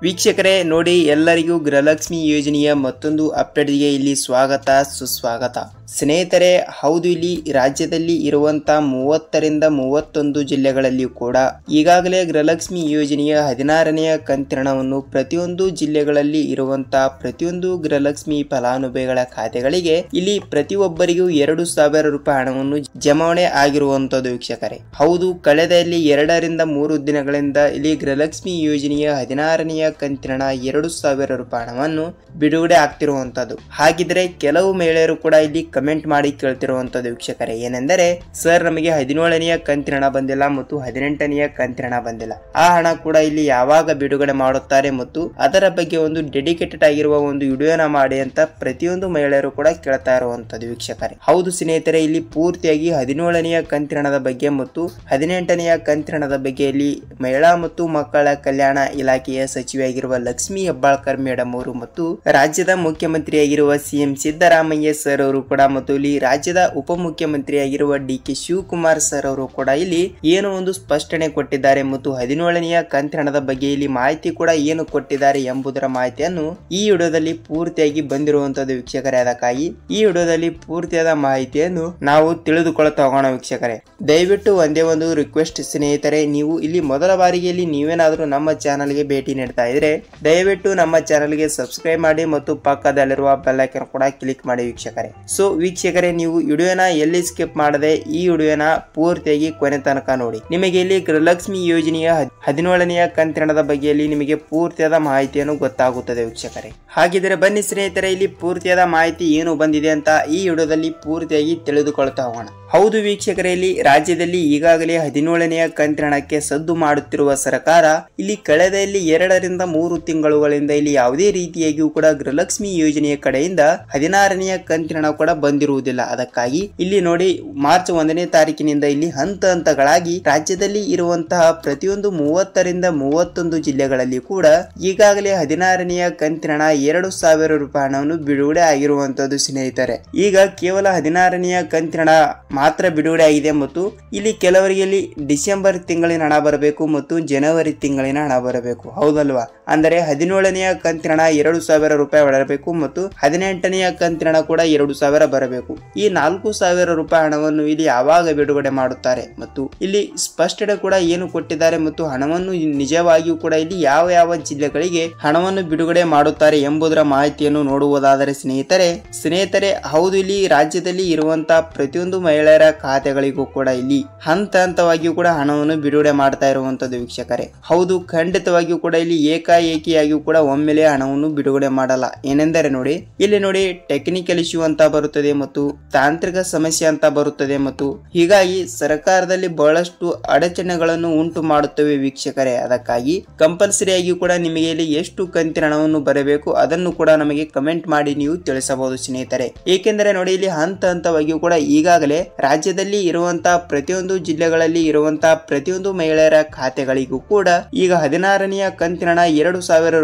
ವೀಕ್ಷಕರೇ ನೋಡಿ, ಎಲ್ಲರಿಗೂ ಗೃಹಲಕ್ಷ್ಮಿ ಯೋಜನೆಯ ಮತ್ತೊಂದು ಅಪ್ಡೇಟ್ಗೆ ಇಲ್ಲಿ ಸ್ವಾಗತ ಸುಸ್ವಾಗತ. ಸ್ನೇಹಿತರೆ, ಹೌದು, ಇಲ್ಲಿ ರಾಜ್ಯದಲ್ಲಿ ಇರುವಂತಹ 30ರಿಂದ 31 ಜಿಲ್ಲೆಗಳಲ್ಲಿ ಕೂಡ ಈಗಾಗಲೇ ಗೃಹಲಕ್ಷ್ಮಿ ಯೋಜನೆಯ 16ನೆಯ ಕಂತಿನವನ್ನು ಪ್ರತಿಯೊಂದು ಜಿಲ್ಲೆಗಳಲ್ಲಿ ಇರುವಂತಹ ಪ್ರತಿಯೊಂದು ಗೃಹಲಕ್ಷ್ಮಿ ಫಲಾನುಭವಿಗಳ ಖಾತೆಗಳಿಗೆ ಇಲ್ಲಿ ಪ್ರತಿಯೊಬ್ಬರಿಗೂ 2,000 ರೂಪಾಯಿ ಹಣವನ್ನು ಜಮಾವಣೆ ಆಗಿರುವಂತದ್ದು ವೀಕ್ಷಕರೇ. ಹೌದು, ಕಳೆದ ಇಲ್ಲಿ 2ರಿಂದ 3 ದಿನಗಳಿಂದ ಇಲ್ಲಿ ಗೃಹಲಕ್ಷ್ಮಿ ಯೋಜನೆಯ 16ನೆಯ ಕಂತಿನ 2,000 ರೂಪಾಯಿ ಹಣವನ್ನು ಬಿಡುಗಡೆ ಆಗ್ತಿರುವಂತದ್ದು. ಹಾಗಿದ್ರೆ ಕೆಲವು ಮಹಿಳೆಯರು ಕೂಡ ಇಲ್ಲಿ ಕಮೆಂಟ್ ಮಾಡಿ ಕೇಳ್ತಿರುವಂತದ್ದು ವೀಕ್ಷಕರೇ, ಏನೆಂದರೆ ಸರ್, ನಮಗೆ 17ನೆಯ ಕಂತಿನ ಹಣ ಬಂದಿಲ್ಲ ಮತ್ತು 18ನೆಯ ಕಂತಿನ ಹಣ ಬಂದಿಲ್ಲ, ಆ ಹಣ ಕೂಡ ಇಲ್ಲಿ ಯಾವಾಗ ಬಿಡುಗಡೆ ಮಾಡುತ್ತಾರೆ ಮತ್ತು ಅದರ ಬಗ್ಗೆ ಒಂದು ಡೆಡಿಕೇಟೆಡ್ ಆಗಿರುವ ಒಂದು ವಿಡಿಯೋನ ಮಾಡಿ ಅಂತ ಪ್ರತಿಯೊಂದು ಮಹಿಳೆಯರು ಕೂಡ ಕೇಳ್ತಾ ಇರುವಂತದ್ದು ವೀಕ್ಷಕರೇ. ಹೌದು ಸ್ನೇಹಿತರೆ, ಇಲ್ಲಿ ಪೂರ್ತಿಯಾಗಿ 17ನೆಯ ಕಂತಿನದ ಬಗ್ಗೆ ಮತ್ತು 18ನೆಯ ಕಂತಿನದ ಬಗ್ಗೆ ಇಲ್ಲಿ ಮಹಿಳಾ ಮತ್ತು ಮಕ್ಕಳ ಕಲ್ಯಾಣ ಇಲಾಖೆಯ ಸಚಿವೆಯಾಗಿರುವ ಲಕ್ಷ್ಮಿ ಹೆಬ್ಬಾಳ್ಕರ್ ಮೇಡಮ್ ಅವರು ಮತ್ತು ರಾಜ್ಯದ ಮುಖ್ಯಮಂತ್ರಿಯಾಗಿರುವ ಸಿಎಂ ಸಿದ್ದರಾಮಯ್ಯ ಸರ್ ಅವರು ಕೂಡ ಮತ್ತು ಇಲ್ಲಿ ರಾಜ್ಯದ ಉಪಮುಖ್ಯಮಂತ್ರಿಯಾಗಿರುವ ಡಿ.ಕೆ. ಶಿವಕುಮಾರ್ ಸರ್ ಅವರು ಕೂಡ ಇಲ್ಲಿ ಏನು ಒಂದು ಸ್ಪಷ್ಟನೆ ಕೊಟ್ಟಿದ್ದಾರೆ ಮತ್ತು 17ನೆಯ ಕಂತಿನದ ಬಗ್ಗೆ ಇಲ್ಲಿ ಮಾಹಿತಿ ಕೂಡ ಏನು ಕೊಟ್ಟಿದ್ದಾರೆ ಎಂಬುದರ ಮಾಹಿತಿಯನ್ನು ಈ ವಿಡಿಯೋದಲ್ಲಿ ಪೂರ್ತಿಯಾಗಿ ಬಂದಿರುವಂತದ್ದು ವೀಕ್ಷಕರೇ. ಅದಕ್ಕಾಗಿ ಈ ವಿಡಿಯೋದಲ್ಲಿ ಪೂರ್ತಿಯಾದ ಮಾಹಿತಿಯನ್ನು ನಾವು ತಿಳಿದುಕೊಳ್ಳುತ್ತಾ ಹೋಗೋಣ ವೀಕ್ಷಕರೇ. ದಯವಿಟ್ಟು ಒಂದೇ ಒಂದು ರಿಕ್ವೆಸ್ಟ್ ಸ್ನೇಹಿತರೆ, ನೀವು ಇಲ್ಲಿ ಮೊದಲ ಬಾರಿಗೆ ಇಲ್ಲಿ ನೀವೇನಾದರೂ ನಮ್ಮ ಚಾನಲ್ಗೆ ಭೇಟಿ ನೀಡ್ತಾ ಇದ್ರೆ ದಯವಿಟ್ಟು ನಮ್ಮ ಚಾನಲ್ಗೆ ಸಬ್ಸ್ಕ್ರೈಬ್ ಮಾಡಿ ಮತ್ತು ಪಕ್ಕದಲ್ಲಿರುವ ಬೆಲ್ ಐಕಾನ್ ಕೂಡ ಕ್ಲಿಕ್ ಮಾಡಿ ವೀಕ್ಷಕರೇ. ಸೊ ವೀಕ್ಷಕರೇ, ನೀವು ವಿಡಿಯೋನ ಎಲ್ಲಿ ಸ್ಕಿಪ್ ಮಾಡದೆ ಈ ವಿಡಿಯೋನ ಪೂರ್ತಿಯಾಗಿ ಕೊನೆ ತನಕ ನೋಡಿ. ನಿಮಗೆ ಇಲ್ಲಿ ಗೃಹಲಕ್ಷ್ಮಿ ಯೋಜನೆಯ 17ನೆಯ ಕಂತಿನದ ಬಗ್ಗೆ ನಿಮಗೆ ಪೂರ್ತಿಯಾದ ಮಾಹಿತಿಯನ್ನು ಗೊತ್ತಾಗುತ್ತದೆ ವೀಕ್ಷಕರೇ. ಹಾಗಿದ್ರೆ ಬನ್ನಿ ಸ್ನೇಹಿತರೆ, ಇಲ್ಲಿ ಪೂರ್ತಿಯಾದ ಮಾಹಿತಿ ಏನು ಬಂದಿದೆ ಅಂತ ಈ ವಿಡಿಯೋದಲ್ಲಿ ಪೂರ್ತಿಯಾಗಿ ತಿಳಿದುಕೊಳ್ತಾ ಹೋಗೋಣ. ಹೌದು ವೀಕ್ಷಕರೇ, ಇಲ್ಲಿ ರಾಜ್ಯದಲ್ಲಿ ಈಗಾಗಲೇ 17ನೆಯ ಕಂತಿನಕ್ಕೆ ಸದ್ದು ಮಾಡುತ್ತಿರುವ ಸರ್ಕಾರ ಇಲ್ಲಿ ಕಳೆದ ಇಲ್ಲಿ 2ರಿಂದ 3 ತಿಂಗಳುಗಳಿಂದ ಇಲ್ಲಿ ಯಾವುದೇ ರೀತಿಯಾಗಿಯೂ ಕೂಡ ಗೃಹಲಕ್ಷ್ಮಿ ಯೋಜನೆಯ ಕಡೆಯಿಂದ 16ನೆಯ ಕಂತಿನ ಕೂಡ ಬಂದಿರುವುದಿಲ್ಲ. ಅದಕ್ಕಾಗಿ ಇಲ್ಲಿ ನೋಡಿ, ಮಾರ್ಚ್ 1ನೇ ತಾರೀಕಿನಿಂದ ಇಲ್ಲಿ ಹಂತಗಳಾಗಿ ರಾಜ್ಯದಲ್ಲಿ ಇರುವಂತಹ ಪ್ರತಿಯೊಂದು 30ರಿಂದ 31 ಜಿಲ್ಲೆಗಳಲ್ಲಿ ಕೂಡ ಈಗಾಗಲೇ 16ನೆಯ ಕಂತಿನ 2,000 ರೂಪಾಯಿ ಹಣವನ್ನು ಬಿಡುಗಡೆ ಆಗಿರುವಂತದ್ದು ಸ್ನೇಹಿತರೆ. ಈಗ ಕೇವಲ 16ನೆಯ ಕಂತಿನ ಮಾತ್ರ ಬಿಡುಗಡೆ ಆಗಿದೆ ಮತ್ತು ಇಲ್ಲಿ ಕೆಲವರಿಗೆ ಇಲ್ಲಿ ಡಿಸೆಂಬರ್ ತಿಂಗಳಿನ ಹಣ ಬರಬೇಕು ಮತ್ತು ಜನವರಿ ತಿಂಗಳಿನ ಹಣ ಬರಬೇಕು, ಹೌದಲ್ವಾ? ಅಂದರೆ 17ನೆಯ ಕಂತಿನ 2,000 ರೂಪಾಯಿ ಬರಬೇಕು ಮತ್ತು 18ನೆಯ ಕಂತಿನ ಕೂಡ 2,000 ಬರಬೇಕು. ಈ 4,000 ರೂಪಾಯಿ ಹಣವನ್ನು ಇಲ್ಲಿ ಯಾವಾಗ ಬಿಡುಗಡೆ ಮಾಡುತ್ತಾರೆ ಮತ್ತು ಇಲ್ಲಿ ಸ್ಪಷ್ಟತೆ ಕೂಡ ಏನು ಕೊಟ್ಟಿದ್ದಾರೆ ಮತ್ತು ಹಣವನ್ನು ನಿಜವಾಗಿಯೂ ಕೂಡ ಇಲ್ಲಿ ಯಾವ ಜಿಲ್ಲೆಗಳಿಗೆ ಹಣವನ್ನು ಬಿಡುಗಡೆ ಮಾಡುತ್ತಾರೆ ಎಂಬುದರ ಮಾಹಿತಿಯನ್ನು ನೋಡುವುದಾದರೆ ಸ್ನೇಹಿತರೆ, ಹೌದು, ಇಲ್ಲಿ ರಾಜ್ಯದಲ್ಲಿ ಇರುವಂತಹ ಪ್ರತಿಯೊಂದು ಮಹಿಳೆಯರ ಖಾತೆಗಳಿಗೂ ಕೂಡ ಇಲ್ಲಿ ಹಂತವಾಗಿಯೂ ಕೂಡ ಹಣವನ್ನು ಬಿಡುಗಡೆ ಮಾಡ್ತಾ ಇರುವಂತದ್ದು ವೀಕ್ಷಕರೇ. ಹೌದು, ಖಂಡಿತವಾಗಿಯೂ ಕೂಡ ಇಲ್ಲಿ ಏಕಾಏಕಿಯಾಗಿಯೂ ಕೂಡ ಒಮ್ಮೆಲೆ ಹಣವನ್ನು ಬಿಡುಗಡೆ ಮಾಡಲ್ಲ. ಏನೆಂದರೆ ನೋಡಿ, ಇಲ್ಲಿ ನೋಡಿ, ಟೆಕ್ನಿಕಲ್ ಇಶ್ಯೂ ಅಂತ ಬರುತ್ತದೆ ಮತ್ತು ತಾಂತ್ರಿಕ ಸಮಸ್ಯೆ ಅಂತ ಬರುತ್ತದೆ ಮತ್ತು ಹೀಗಾಗಿ ಸರ್ಕಾರದಲ್ಲಿ ಬಹಳಷ್ಟು ಅಡಚಣೆಗಳನ್ನು ಉಂಟು ಮಾಡುತ್ತವೆ ವೀಕ್ಷಕರೇ. ಅದಕ್ಕಾಗಿ ಕಂಪಲ್ಸರಿ ಆಗಿ ಕೂಡ ನಿಮಗೆ ಇಲ್ಲಿ ಎಷ್ಟು ಕಂತಿನ ಹಣವನ್ನು ಬರಬೇಕು ಅದನ್ನು ಕೂಡ ನಮಗೆ ಕಮೆಂಟ್ ಮಾಡಿ ನೀವು ತಿಳಿಸಬಹುದು ಸ್ನೇಹಿತರೆ. ಏಕೆಂದರೆ ನೋಡಿ, ಇಲ್ಲಿ ಹಂತವಾಗಿಯೂ ಕೂಡ ಈಗಾಗಲೇ ರಾಜ್ಯದಲ್ಲಿ ಇರುವಂತಹ ಪ್ರತಿಯೊಂದು ಜಿಲ್ಲೆಗಳಲ್ಲಿ ಇರುವಂತಹ ಪ್ರತಿಯೊಂದು ಮಹಿಳೆಯರ ಖಾತೆಗಳಿಗೂ ಕೂಡ ಈಗ 16ನೆಯ ಕಂತಿನ 2,000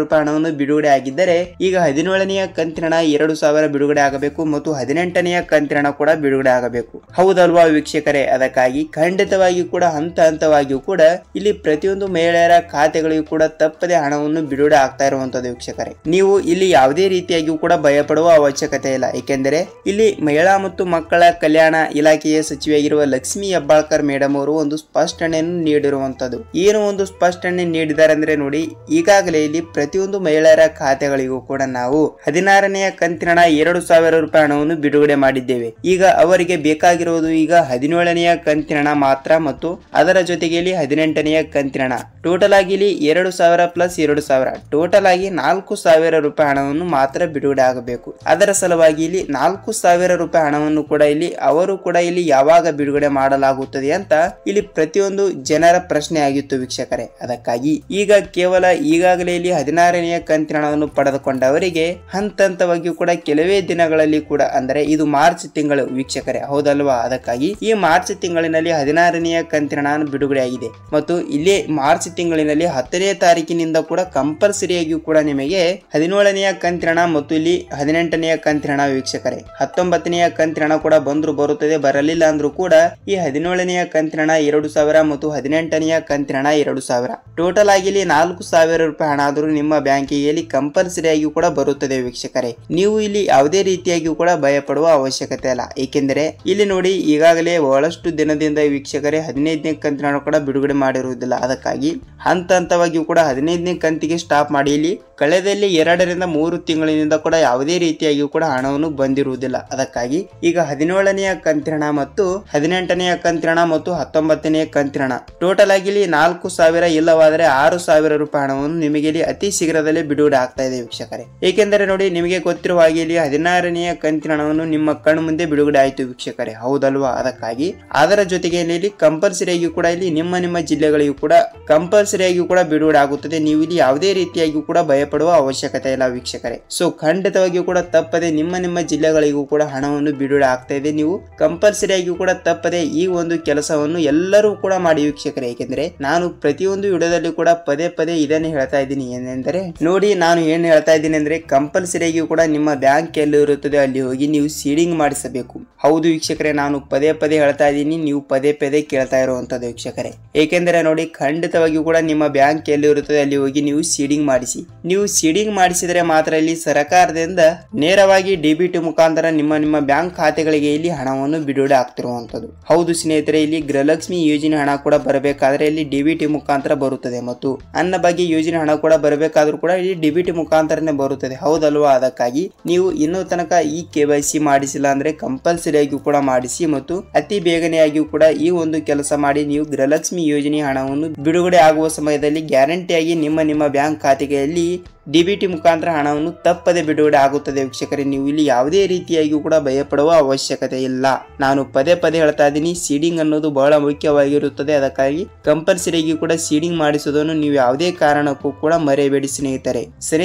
ರೂಪಾಯಿ ಹಣವನ್ನು ಬಿಡುಗಡೆ ಆಗಿದ್ದರೆ ಈಗ 17ನೆಯ ಕಂತಿನ 2,000 ಬಿಡುಗಡೆ ಆಗಬೇಕು ಮತ್ತು 18ನೆಯ ಕಂತಿನ ಕೂಡ ಬಿಡುಗಡೆ ಆಗಬೇಕು, ಹೌದಲ್ವಾ ವೀಕ್ಷಕರೇ? ಅದಕ್ಕಾಗಿ ಖಂಡಿತವಾಗಿಯೂ ಕೂಡ ಹಂತವಾಗಿಯೂ ಕೂಡ ಇಲ್ಲಿ ಪ್ರತಿಯೊಂದು ಮಹಿಳೆಯರ ಖಾತೆಗಳಿಗೂ ಕೂಡ ತಪ್ಪದೆ ಹಣವನ್ನು ಬಿಡುಗಡೆ ಆಗ್ತಾ ಇರುವಂತದ್ದು ವೀಕ್ಷಕರೇ. ನೀವು ಇಲ್ಲಿ ಯಾವುದೇ ರೀತಿಯಾಗಿಯೂ ಕೂಡ ಭಯಪಡುವ ಅವಶ್ಯಕತೆ ಇಲ್ಲ. ಏಕೆಂದರೆ ಇಲ್ಲಿ ಮಹಿಳಾ ಮತ್ತು ಮಕ್ಕಳ ಕಲ್ಯಾಣ ಇಲಾಖೆಯ ಸಚಿವೆಯಾಗಿರುವ ಲಕ್ಷ್ಮಿ ಹೆಬ್ಬಾಳ್ಕರ್ ಮೇಡಮ್ ಅವರು ಒಂದು ಸ್ಪಷ್ಟನೆಯನ್ನು ನೀಡಿರುವಂತದ್ದು. ಏನು ಒಂದು ಸ್ಪಷ್ಟನೆ ನೀಡಿದ್ದಾರೆ ಅಂದ್ರೆ ನೋಡಿ, ಈಗಾಗಲೇ ಇಲ್ಲಿ ಪ್ರತಿಯೊಂದು ಮಹಿಳೆಯರ ಖಾತೆಗಳಿಗೂ ಕೂಡ ನಾವು 16ನೆಯ ಕಂತಿನ 2,000 ರೂಪಾಯಿ ಹಣವನ್ನು ಬಿಡುಗಡೆ ಮಾಡಿದ್ದೇವೆ. ಈಗ ಅವರಿಗೆ ಬೇಕಾಗಿರುವುದು ಈಗ 17ನೆಯ ಕಂತಿನ ಮಾತ್ರ ಮತ್ತು ಅದರ ಜೊತೆಗೆ ಇಲ್ಲಿ 18ನೆಯ ಕಂತಿನ ಟೋಟಲ್ ಆಗಿ ಇಲ್ಲಿ 2,000 ಪ್ಲಸ್ 2,000 ಟೋಟಲ್ ಆಗಿ 4,000 ರೂಪಾಯಿ ಹಣವನ್ನು ಮಾತ್ರ ಬಿಡುಗಡೆ ಆಗಬೇಕು. ಅದರ ಸಲುವಾಗಿ ಇಲ್ಲಿ 4,000 ರೂಪಾಯಿ ಹಣವನ್ನು ಕೂಡ ಇಲ್ಲಿ ಅವರು ಕೂಡ ಇಲ್ಲಿ ಯಾವಾಗ ಬಿಡುಗಡೆ ಮಾಡಲಾಗುತ್ತದೆ ಅಂತ ಇಲ್ಲಿ ಪ್ರತಿಯೊಂದು ಜನರ ಪ್ರಶ್ನೆ ಆಗಿತ್ತು ವೀಕ್ಷಕರೇ. ಅದಕ್ಕಾಗಿ ಈಗ ಕೇವಲ ಈಗಾಗಲೇ ಇಲ್ಲಿ 16ನೆಯ ಕಂತಿನ ಹಣವನ್ನು ಪಡೆದುಕೊಂಡವರಿಗೆ ಹಂತವಾಗಿಯೂ ಕೂಡ ಕೆಲವೇ ದಿನಗಳಲ್ಲಿ ಕೂಡ, ಅಂದರೆ ಇದು ಮಾರ್ಚ್ ತಿಂಗಳು ವೀಕ್ಷಕರೇ, ಹೌದಲ್ವಾ? ಅದಕ್ಕಾಗಿ ಈ ಮಾರ್ಚ್ ತಿಂಗಳಿನಲ್ಲಿ 16ನೆಯ ಕಂತಿನ ಹಣ ಬಿಡುಗಡೆ ಆಗಿದೆ ಮತ್ತು ಇಲ್ಲಿ ಮಾರ್ಚ್ ತಿಂಗಳಿನಲ್ಲಿ 10ನೇ ತಾರೀಕಿನಿಂದ ಕೂಡ ಕಂಪಲ್ಸರಿಯಾಗಿಯೂ ಕೂಡ ನಿಮಗೆ 17ನೆಯ ಕಂತಿನ ಮತ್ತು ಇಲ್ಲಿ 18ನೆಯ ಕಂತಿನ ವೀಕ್ಷಕರೇ. 19ನೆಯ ಕಂತಿನ ಕೂಡ ಬಂದ್ರು ಬರುತ್ತದೆ, ಬರಲಿಲ್ಲ ಅಂದ್ರೂ ಕೂಡ ಈ 17ನೆಯ ಕಂತಿನ 2,000 ಮತ್ತು 18ನೆಯ ಕಂತಿನ 2,000 ಟೋಟಲ್ ಆಗಿ ಇಲ್ಲಿ 4,000 ರೂಪಾಯಿ ಹಣ ಆದರೂ ನಿಮ್ಮ ಬ್ಯಾಂಕಿಗೆ ಕಂಪಲ್ಸರಿ ಆಗಿ ಕೂಡ ಬರುತ್ತದೆ ವೀಕ್ಷಕರೇ. ನೀವು ಇಲ್ಲಿ ಯಾವುದೇ ರೀತಿಯಾಗಿಯೂ ಕೂಡ ಭಯ ಪಡುವ ಅವಶ್ಯಕತೆ ಇಲ್ಲ. ಏಕೆಂದರೆ ಇಲ್ಲಿ ನೋಡಿ ಈಗಾಗಲೇ ಬಹಳಷ್ಟು ದಿನದಿಂದ ವೀಕ್ಷಕರೇ 15ನೇ ಕಂತಿನ ಹಣ ಕೂಡ ಬಿಡುಗಡೆ ಮಾಡಿರುವುದಿಲ್ಲ. ಅದಕ್ಕಾಗಿ ಹಂತ ಹಂತವಾಗಿಯೂ ಕೂಡ 15ನೇ ಕಂತಿಗೆ ಸ್ಟಾಪ್ ಮಾಡಿ ಇಲ್ಲಿ ಕಳೆದಲ್ಲಿ 2 ರಿಂದ 3 ತಿಂಗಳಿನಿಂದ ಕೂಡ ಯಾವುದೇ ರೀತಿಯಾಗಿಯೂ ಕೂಡ ಹಣವನ್ನು ಬಂದಿರುವುದಿಲ್ಲ. ಅದಕ್ಕಾಗಿ ಈಗ 17ನೆಯ ಕಂತಿನ ಹಣ ಮತ್ತು 18ನೆಯ ಕಂತಿನ ಹಣ ಮತ್ತು 19ನೆಯ ಕಂತಿನ ಹಣ ಟೋಟಲ್ ಆಗಿ ಇಲ್ಲಿ 4,000 ಇಲ್ಲವಾದರೆ 6,000 ರೂಪಾಯಿ ಹಣವನ್ನು ನಿಮಗೆ ಇಲ್ಲಿ ಅತಿ ಶೀಘ್ರದಲ್ಲೇ ಬಿಡುಗಡೆ ಆಗ್ತಾ ಇದೆ ವೀಕ್ಷಕರೇ. ಏಕೆಂದರೆ ನೋಡಿ ನಿಮಗೆ ಗೊತ್ತಿರುವ ಹಾಗೆ ಇಲ್ಲಿ 16ನೆಯ ಕಂತಿನ ಹಣವನ್ನು ನಿಮ್ಮ ಕಣ್ಣು ಮುಂದೆ ಬಿಡುಗಡೆ ಆಯಿತು ವೀಕ್ಷಕರೇ, ಹೌದಲ್ವಾ? ಅದಕ್ಕಾಗಿ ಅದರ ಜೊತೆಗೆ ಇಲ್ಲಿ ಕಂಪಲ್ಸರಿಯಾಗಿ ಕೂಡ ಇಲ್ಲಿ ನಿಮ್ಮ ಜಿಲ್ಲೆಗಳಿಗೂ ಕೂಡ ಕಂಪಲ್ಸರಿಯಾಗಿ ಕೂಡ ಬಿಡುಗಡೆ ಆಗುತ್ತದೆ. ನೀವು ಇಲ್ಲಿ ಯಾವುದೇ ರೀತಿಯಾಗಿಯೂ ಕೂಡ ಭಯಪಡುವ ಅವಶ್ಯಕತೆ ಇಲ್ಲ ವೀಕ್ಷಕರೇ. ಸೊ ಖಂಡಿತವಾಗಿಯೂ ಕೂಡ ತಪ್ಪದೆ ನಿಮ್ಮ ಜಿಲ್ಲೆಗಳಿಗೂ ಕೂಡ ಹಣವನ್ನು ಬಿಡುಗಡೆ ಆಗ್ತಾ ಇದೆ. ನೀವು ಕಂಪಲ್ಸರಿಯಾಗಿ ಕೂಡ ತಪ್ಪದೆ ಈ ಒಂದು ಕೆಲಸವನ್ನು ಎಲ್ಲರೂ ಕೂಡ ಮಾಡಿ ವೀಕ್ಷಕರೇ. ಏಕೆಂದರೆ ನಾನು ಪ್ರತಿಯೊಂದು ವಿಡಿಯೋದಲ್ಲಿ ಕೂಡ ಪದೇ ಇದನ್ನು ಹೇಳ್ತಾ ಇದ್ದೀನಿ. ಏನೆಂದರೆ ನೋಡಿ, ನಾನು ಏನು ಹೇಳ್ತಾ ಇದ್ದೀನಿ ಅಂದ್ರೆ ಕಂಪಲ್ಸರಿಯಾಗಿ ಕೂಡ ನಿಮ್ಮ ಬ್ಯಾಂಕ್ ಎಲ್ಲಿ ಇರುತ್ತದೆ ಅಲ್ಲಿ ಹೋಗಿ ನೀವು ಸೀಡಿಂಗ್ ಮಾಡಿಸಬೇಕು. ಹೌದು ವೀಕ್ಷಕರೇ, ನಾನು ಪದೇ ಹೇಳ್ತಾ ಇದ್ದೀನಿ, ನೀವು ಪದೇ ಕೇಳ್ತಾ ಇರುವಂತದ್ದು ವೀಕ್ಷಕರೇ. ಏಕೆಂದರೆ ನೋಡಿ ಖಂಡಿತವಾಗಿಯೂ ಕೂಡ ನಿಮ್ಮ ಬ್ಯಾಂಕ್ ಎಲ್ಲಿ ಇರುತ್ತದೆ ಅಲ್ಲಿ ಹೋಗಿ ನೀವು ಸೀಡಿಂಗ್ ಮಾಡಿಸಿ. ನೀವು ಸೀಡಿಂಗ್ ಮಾಡಿಸಿದರೆ ಮಾತ್ರ ಇಲ್ಲಿ ಸರ್ಕಾರದಿಂದ ನೇರವಾಗಿ ಡಿಬಿಟಿ ಮುಖಾಂತರ ನಿಮ್ಮ ಬ್ಯಾಂಕ್ ಖಾತೆಗಳಿಗೆ ಇಲ್ಲಿ ಹಣವನ್ನು ಬಿಡುಗಡೆ ಆಗ್ತಿರುವಂತದ್ದು. ಹೌದು ಸ್ನೇಹಿತರೆ, ಇಲ್ಲಿ ಗೃಹಲಕ್ಷ್ಮಿ ಯೋಜನೆ ಹಣ ಕೂಡ ಬರಬೇಕಾದ್ರೆ ಇಲ್ಲಿ ಡಿಬಿಟಿ ಮುಖಾಂತರ ಬರುತ್ತದೆ ಮತ್ತು ಅನ್ನಭಾಗ್ಯ ಯೋಜನೆ ಹಣ ಕೂಡ ಬರಬೇಕಾದ್ರೂ ಕೂಡ ಇಲ್ಲಿ ಡಿಬಿಟಿ ಮುಖಾಂತರನೇ ಬರುತ್ತದೆ, ಹೌದಲ್ವಾ? ಅದಕ್ಕಾಗಿ ನೀವು ಇನ್ನೂ ತನಕ ಈ KYC ಮಾಡಿಸಿಲ್ಲ ಅಂದ್ರೆ ಕಂಪಲ್ಸರಿ ಆಗಿ ಕೂಡ ಮಾಡಿಸಿ ಮತ್ತು ಅತಿ ಬೇಗನೆಯಾಗಿಯೂ ಕೂಡ ಈ ಒಂದು ಕೆಲಸ ಮಾಡಿ ನೀವು ಗೃಹಲಕ್ಷ್ಮಿ ಯೋಜನೆ ಹಣವನ್ನು ಬಿಡುಗಡೆ ಆಗುವ ಸಮಯದಲ್ಲಿ ಗ್ಯಾರಂಟಿಯಾಗಿ ನಿಮ್ಮ ಬ್ಯಾಂಕ್ ಖಾತೆಯಲ್ಲಿ ಡಿಬಿಟಿ ಮುಖಾಂತರ ಹಣವನ್ನು ತಪ್ಪದೆ ಬಿಡುಗಡೆ ಆಗುತ್ತದೆ ವೀಕ್ಷಕರೇ. ನೀವು ಇಲ್ಲಿ ಯಾವುದೇ ರೀತಿಯಾಗಿಯೂ ಕೂಡ ಭಯಪಡುವ ಅವಶ್ಯಕತೆ ಇಲ್ಲ. ನಾನು ಪದೇ ಹೇಳ್ತಾ ಇದ್ದೀನಿ, ಸೀಡಿಂಗ್ ಅನ್ನೋದು ಬಹಳ ಮುಖ್ಯವಾಗಿರುತ್ತದೆ. ಅದಕ್ಕಾಗಿ ಕಂಪಲ್ಸರಿಯಾಗಿ ಕೂಡ ಸೀಡಿಂಗ್ ಮಾಡಿಸೋದನ್ನು ನೀವು ಯಾವುದೇ ಕಾರಣಕ್ಕೂ ಕೂಡ ಮರೆಯಬೇಡಿ ಸ್ನೇಹಿತರೆ.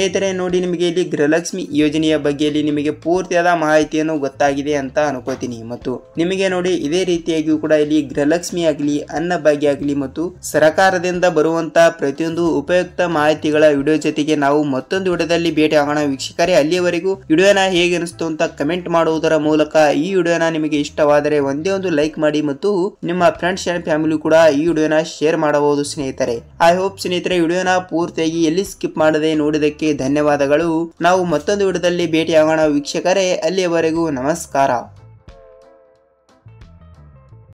ನೋಡಿ, ನಿಮಗೆ ಇಲ್ಲಿ ಗೃಹಲಕ್ಷ್ಮಿ ಯೋಜನೆಯ ಬಗ್ಗೆ ಇಲ್ಲಿ ನಿಮಗೆ ಪೂರ್ತಿಯಾದ ಮಾಹಿತಿಯನ್ನು ಗೊತ್ತಾಗಿದೆ ಅಂತ ಅನ್ಕೋತೀನಿ. ಮತ್ತು ನಿಮಗೆ ನೋಡಿ ಇದೇ ರೀತಿಯಾಗಿಯೂ ಕೂಡ ಇಲ್ಲಿ ಗೃಹಲಕ್ಷ್ಮಿ ಆಗಲಿ ಅನ್ನಭಾಗ್ಯ ಆಗಲಿ ಮತ್ತು ಸರ್ಕಾರದಿಂದ ಬರುವಂತಹ ಪ್ರತಿಯೊಂದು ಉಪಯುಕ್ತ ಮಾಹಿತಿಗಳ ವಿಡಿಯೋ ಜೊತೆಗೆ ನಾವು ಮತ್ತೊಂದು ವಿಡಿಯೋದಲ್ಲಿ ಭೇಟಿ ಆಗೋಣ ವೀಕ್ಷಕರೇ. ಅಲ್ಲಿಯವರೆಗೂ ವಿಡಿಯೋನ ಹೇಗೆ ಅನಿಸ್ತು ಅಂತ ಕಮೆಂಟ್ ಮಾಡುವುದರ ಮೂಲಕ ಈ ವಿಡಿಯೋನ ನಿಮಗೆ ಇಷ್ಟವಾದರೆ ಒಂದೇ ಒಂದು ಲೈಕ್ ಮಾಡಿ ಮತ್ತು ನಿಮ್ಮ ಫ್ರೆಂಡ್ಸ್ ಅಂಡ್ ಫ್ಯಾಮಿಲಿ ಕೂಡ ಈ ವಿಡಿಯೋನ ಶೇರ್ ಮಾಡಬಹುದು ಸ್ನೇಹಿತರೆ. ಐ ಹೋಪ್ ಸ್ನೇಹಿತರೆ ವಿಡಿಯೋನ ಪೂರ್ತಿಯಾಗಿ ಎಲ್ಲಿ ಸ್ಕಿಪ್ ಮಾಡದೆ ನೋಡಿದಕ್ಕೆ ಧನ್ಯವಾದಗಳು. ನಾವು ಮತ್ತೊಂದು ವಿಡಿಯೋದಲ್ಲಿ ಭೇಟಿ ಆಗೋಣ ವೀಕ್ಷಕರೇ. ಅಲ್ಲಿಯವರೆಗೂ ನಮಸ್ಕಾರ.